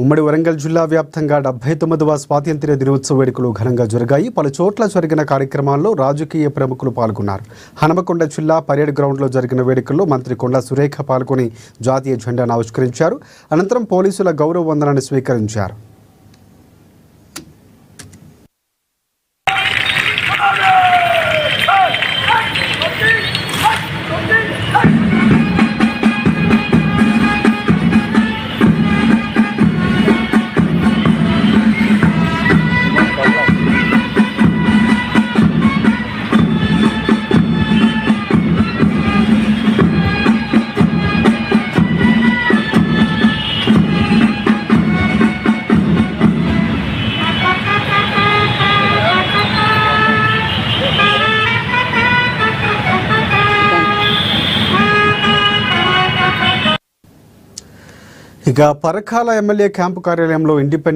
ఉమ్మడి వరంగల్ జిల్లా వ్యాప్తంగా 79వ స్వాతంత్ర్య దినోత్సవ వేడుకలు ఘనంగా జరిగాయి. పలు చోట్ల జరిగిన కార్యక్రమాల్లో రాజకీయ ప్రముఖులు పాల్గొన్నారు. హనుమకొండ జిల్లా పరేడ్ గ్రౌండ్లో జరిగిన వేడుకల్లో మంత్రి కొండా సురేఖ పాల్గొని జాతీయ జెండాను ఆవిష్కరించారు. అనంతరం పోలీసుల గౌరవ వందనాన్ని స్వీకరించారు. ఇక పరకాల ఎమ్మెల్యే క్యాంపు కార్యాలయంలో ఇండిపెండెంట్